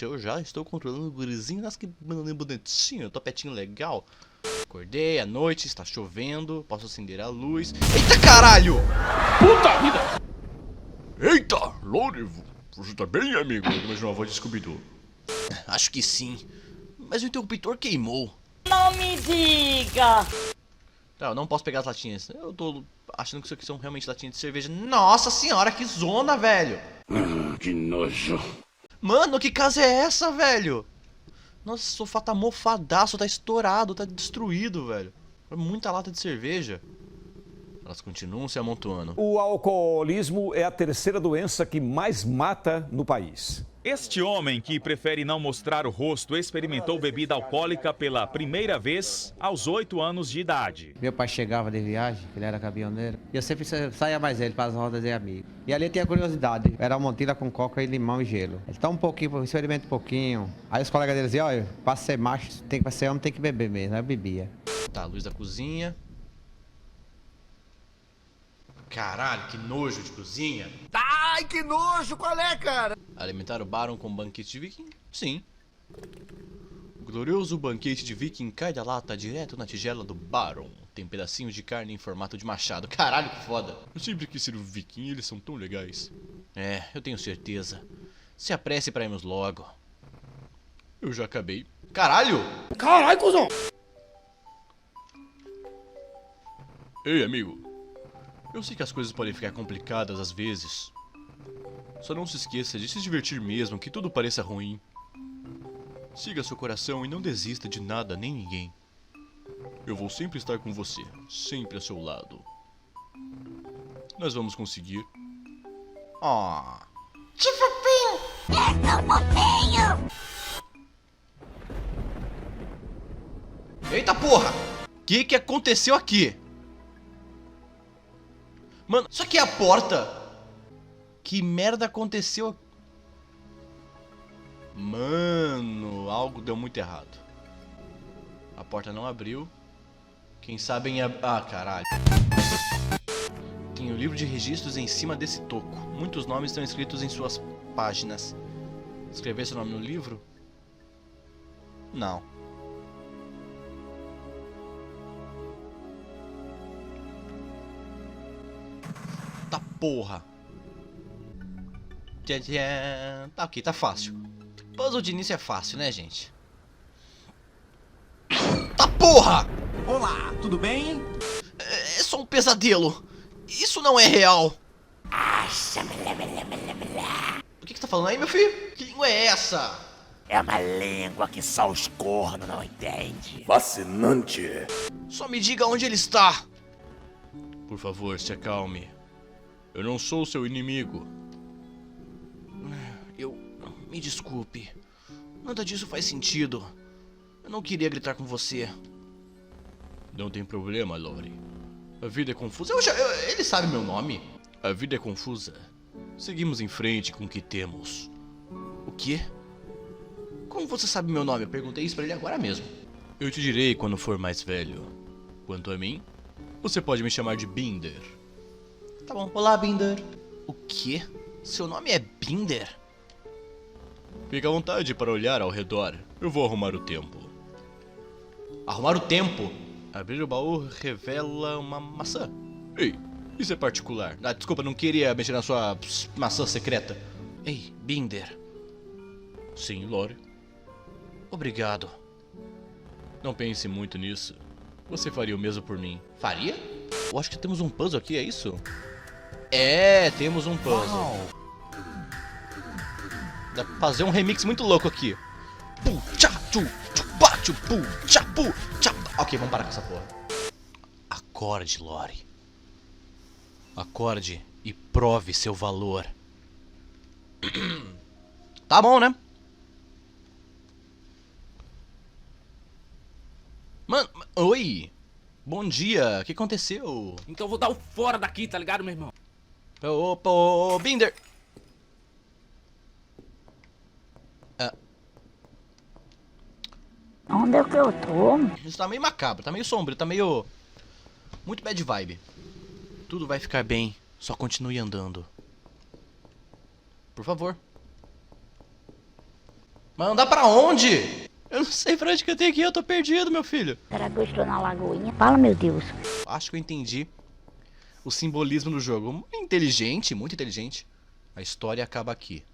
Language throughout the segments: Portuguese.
Eu já estou controlando o gurizinho. Nossa, que bonitinho, topetinho legal. Acordei, à noite, está chovendo. Posso acender a luz. Eita caralho! Puta vida! Eita, Lore, você tá bem, amigo? Mas uma voz de Scooby-Doo. Acho que sim. Mas o interruptor queimou. Não me diga! Tá, eu não posso pegar as latinhas. Eu tô achando que isso aqui são realmente latinhas de cerveja. Nossa senhora, que zona, velho! Que nojo. Mano, que casa é essa, velho? Nossa, esse sofá tá mofadaço, tá estourado, tá destruído, velho. É muita lata de cerveja. Elas continuam se amontoando. O alcoolismo é a terceira doença que mais mata no país. Este homem, que prefere não mostrar o rosto, experimentou bebida alcoólica pela primeira vez aos 8 anos de idade. Meu pai chegava de viagem, ele era caminhoneiro, e eu sempre saía mais ele para as rodas de amigo. E ali eu tinha curiosidade, era uma montila com coca e limão e gelo. Ele toma um pouquinho, experimenta um pouquinho. Aí os colegas dele diziam, olha, para ser macho, para ser homem tem que beber mesmo. Aí eu bebia. Tá, luz da cozinha. Caralho, que nojo de cozinha. Ai, que nojo, qual é, cara? Alimentar o Baron com banquete de viking? Sim. O glorioso banquete de viking cai da lata direto na tigela do Baron. Tem pedacinhos de carne em formato de machado. Caralho, que foda. Eu sempre quis ser um viking, eles são tão legais. É, eu tenho certeza. Se apresse pra irmos logo. Eu já acabei. Caralho! Caralho, cuzão! Ei, amigo. Eu sei que as coisas podem ficar complicadas às vezes. Só não se esqueça de se divertir mesmo, que tudo pareça ruim. Siga seu coração e não desista de nada nem ninguém. Eu vou sempre estar com você, sempre a seu lado. Nós vamos conseguir. Ó. Eita porra! Que aconteceu aqui? Mano, isso aqui é a porta? Que merda aconteceu? Mano, algo deu muito errado. A porta não abriu. Quem sabe em... Ah, caralho. Tem o livro de registros em cima desse toco. Muitos nomes estão escritos em suas páginas. Escrever seu nome no livro? Não. Tá porra. Tchan. Tá ok, tá fácil. Puzzle de início é fácil, né, gente? Tá porra! Olá, tudo bem? É só um pesadelo. Isso não é real. O que você tá falando aí, meu filho? Que língua é essa? É uma língua que só os cornos não entendem. Fascinante. Só me diga onde ele está. Por favor, se acalme. Eu não sou seu inimigo. Me desculpe. Nada disso faz sentido. Eu não queria gritar com você. Não tem problema, Lore. A vida é confusa. Ele sabe meu nome. A vida é confusa. Seguimos em frente com o que temos. O quê? Como você sabe meu nome? Eu perguntei isso pra ele agora mesmo. Eu te direi quando for mais velho. Quanto a mim, você pode me chamar de Binder. Tá bom. Olá, Binder. O quê? Seu nome é Binder? Fica à vontade para olhar ao redor. Eu vou arrumar o tempo. Arrumar o tempo? Abrir o baú revela uma maçã. Ei, isso é particular. Ah, desculpa, não queria mexer na sua maçã secreta. Ei, Binder. Sim, Lore. Obrigado. Não pense muito nisso. Você faria o mesmo por mim. Faria? Eu acho que temos um puzzle aqui, é isso? É, temos um puzzle. Uau. Dá pra fazer um remix muito louco aqui. Pu, tcha, tchu, tchu, pa, tchu, pu, tcha, pu, tcha. Ok, vamos parar com essa porra. Acorde, Lore. Acorde e prove seu valor. Tá bom, né? Mano, oi. Bom dia, o que aconteceu? Então eu vou dar o fora daqui, tá ligado, meu irmão? Opa, ô, Binder. Onde é que eu tô? Isso tá meio macabro, tá meio sombrio, tá meio... muito bad vibe. Tudo vai ficar bem, só continue andando. Por favor. Mas andar pra onde? Eu não sei pra onde que eu tenho que ir, eu tô perdido, meu filho. Será que eu estou na lagoinha? Fala, meu Deus. Acho que eu entendi o simbolismo do jogo. Inteligente, muito inteligente. A história acaba aqui.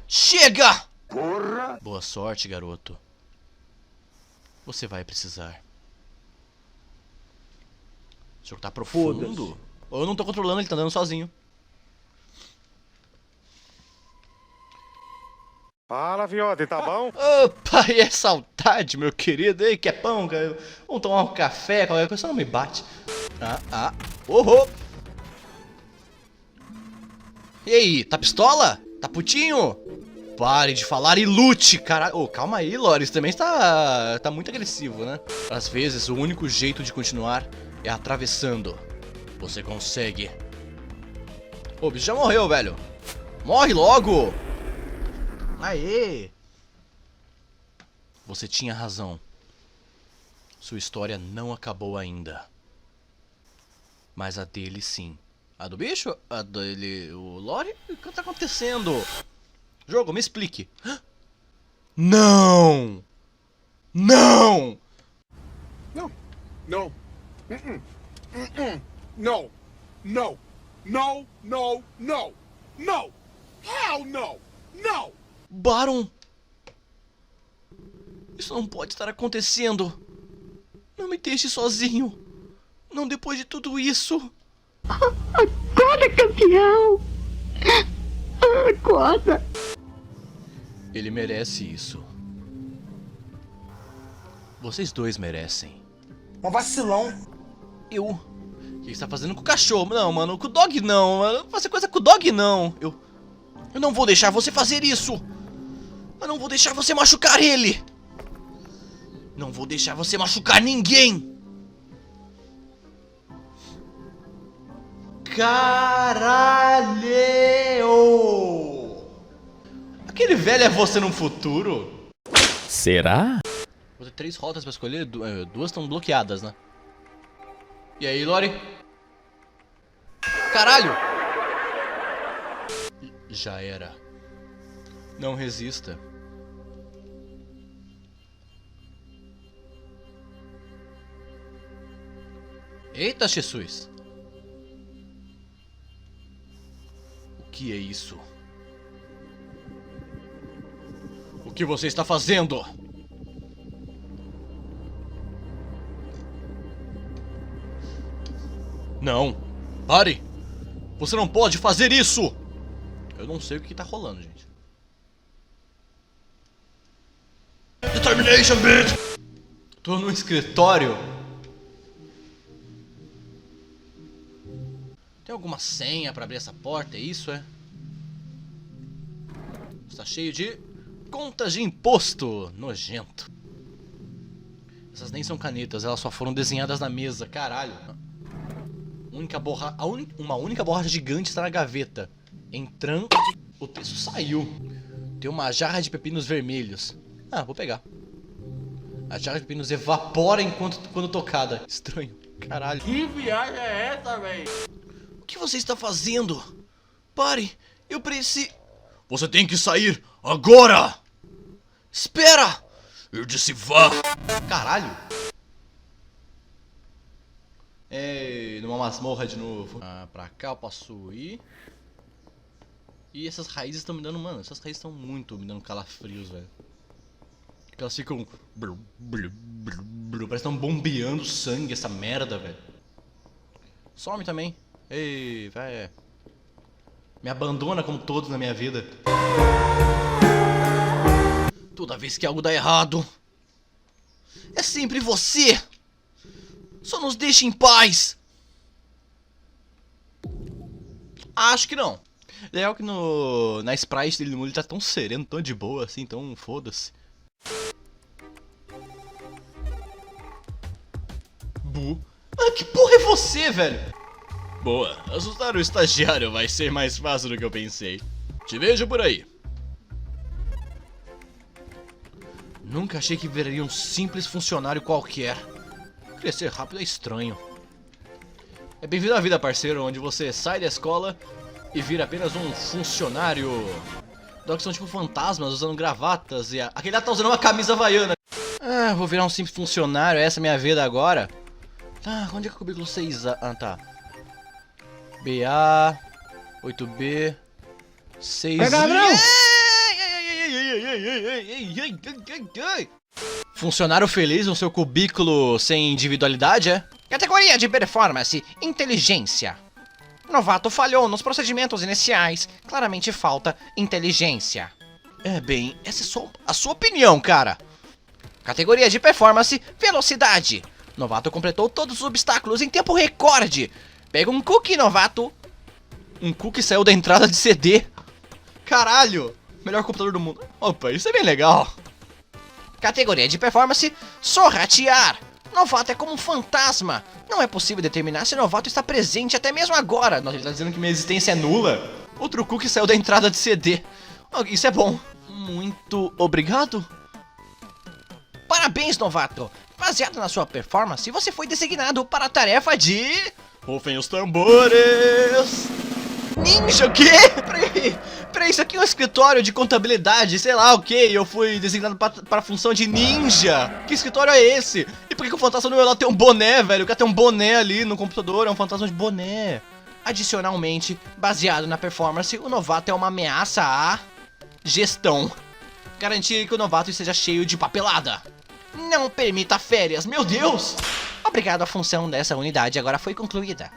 Chega! Porra! Boa sorte, garoto. Você vai precisar. O jogo tá profundo. Ou eu não tô controlando, ele tá andando sozinho. Fala, Viote, tá bom? Opa, e é saudade, meu querido. Ei, quer pão, cara? Vamos tomar um café, qualquer coisa, só não me bate. Oh. E aí, tá pistola? Tá putinho? Pare de falar e lute, caralho. Ô, calma aí, Loris, também tá muito agressivo, né? Às vezes, o único jeito de continuar é atravessando. Você consegue. Ô, o bicho já morreu, velho. Morre logo! Aê! Você tinha razão. Sua história não acabou ainda. Mas a dele sim. A do bicho? A dele... O Lore? O que tá acontecendo? Jogo, me explique. Não! Não! No. No. No. No. No. No. No. No. Hell no. No. Baron! Isso não pode estar acontecendo. Não me deixe sozinho. Não depois de tudo isso. Acorda, campeão! Acorda! Ele merece isso. Vocês dois merecem. Um vacilão. Eu? O que você tá fazendo com o cachorro? Não, mano, com o dog não, mano. Fazer coisa com o dog não. Eu não vou deixar você fazer isso. Eu não vou deixar você machucar ele. Não vou deixar você machucar ninguém. Caralho! Aquele velho é você no futuro? Será? Vou ter 3 rotas pra escolher, duas estão bloqueadas, né? E aí, Lore? Caralho! Já era. Não resista. Eita, Jesus! O que é isso? O que você está fazendo? Não! Pare! Você não pode fazer isso! Eu não sei o que tá rolando, gente. Determination, bitch! Tô no escritório. Tem alguma senha pra abrir essa porta? É isso, é? Está cheio de contas de imposto. Nojento. Essas nem são canetas, elas só foram desenhadas na mesa. Caralho. Uma única borracha gigante está na gaveta. Entrando. O texto saiu. Tem uma jarra de pepinos vermelhos. Ah, vou pegar. A jarra de pepinos evapora quando tocada. Estranho. Caralho. Que viagem é essa, velho? O que você está fazendo? Pare. Eu preciso... Você tem que sair agora. Espera. Eu disse vá. Caralho. É, numa masmorra de novo. Pra cá eu posso ir. E essas raízes estão me dando, mano, essas raízes estão muito me dando calafrios, velho. Que elas ficam... Parece que estão bombeando sangue, essa merda, velho. Some também. Ei, vai. Me abandona como todos na minha vida. Toda vez que algo dá errado, é sempre você. Só nos deixa em paz. Acho que não. Legal que na sprite dele no mundo ele tá tão sereno, tão de boa assim, então foda-se. Bu. Ah, que porra é você, velho? Boa, assustar o estagiário vai ser mais fácil do que eu pensei. Te vejo por aí. Nunca achei que veria um simples funcionário qualquer. Crescer rápido é estranho. É bem-vindo à vida, parceiro, onde você sai da escola e vira apenas um funcionário Dogs são tipo fantasmas usando gravatas e aquele lá tá usando uma camisa havaiana. Ah, vou virar um simples funcionário, essa é a minha vida agora. Tá, onde é que é o cubículo 6A? Ah, tá. BA, 8B, 6... Funcionário feliz no seu cubículo sem individualidade, é? Categoria de performance, inteligência. Novato falhou nos procedimentos iniciais. Claramente falta inteligência. É, bem, essa é só a sua opinião, cara. Categoria de performance, velocidade. Novato completou todos os obstáculos em tempo recorde. Pega um cookie, novato. Um cookie saiu da entrada de CD. Caralho, melhor computador do mundo. Opa, isso é bem legal. Categoria de performance, sorratear. Novato é como um fantasma. Não é possível determinar se o novato está presente até mesmo agora. Nossa, ele tá dizendo que minha existência é nula. Outro cookie saiu da entrada de CD. Oh, isso é bom. Muito obrigado. Parabéns, novato. Baseado na sua performance, você foi designado para a tarefa de... Rufem os tambores. Ninja, o quê? Peraí, isso aqui é um escritório de contabilidade, sei lá o que. Eu fui designado para a função de ninja. Que escritório é esse? E por que o fantasma não ia lá ter um boné, velho? O cara tem um boné ali no computador, é um fantasma de boné. Adicionalmente, baseado na performance, o novato é uma ameaça à gestão. Garantir que o novato esteja cheio de papelada. Não permita férias, meu Deus! Obrigado, a função dessa unidade agora foi concluída.